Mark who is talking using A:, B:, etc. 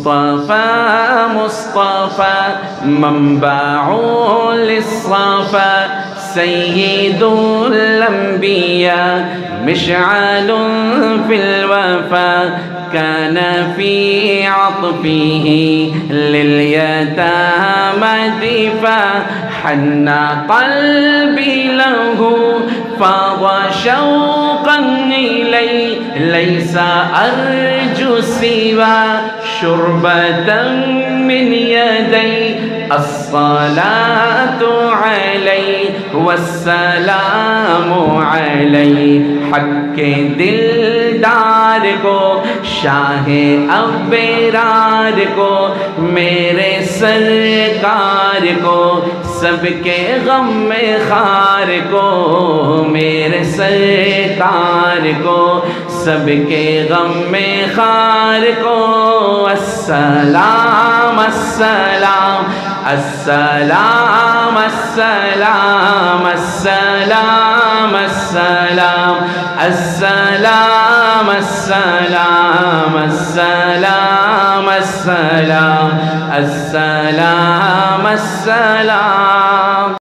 A: مصطفى مصطفى منبع للصفا سيد الأنبياء مشعل في الوفا كان في عطفه لليتامى دفا حن قلبي له فاض شوقا إليه ليس أرجو سوى شربة من يدي الصلاة عليه والسلام عليه حق दिलदार को शाह अबरार को मेरे सरकार को सबके गम में खार को मेरे सरकार को सबके गम में खार को अस्सलाम अस्सलाम अस्सलाम अस्सलाम अस्सलाम अस्सलाम अस्सलाम अस्सलाम अस्सलाम अस्सलाम अस्सलाम अस्सलाम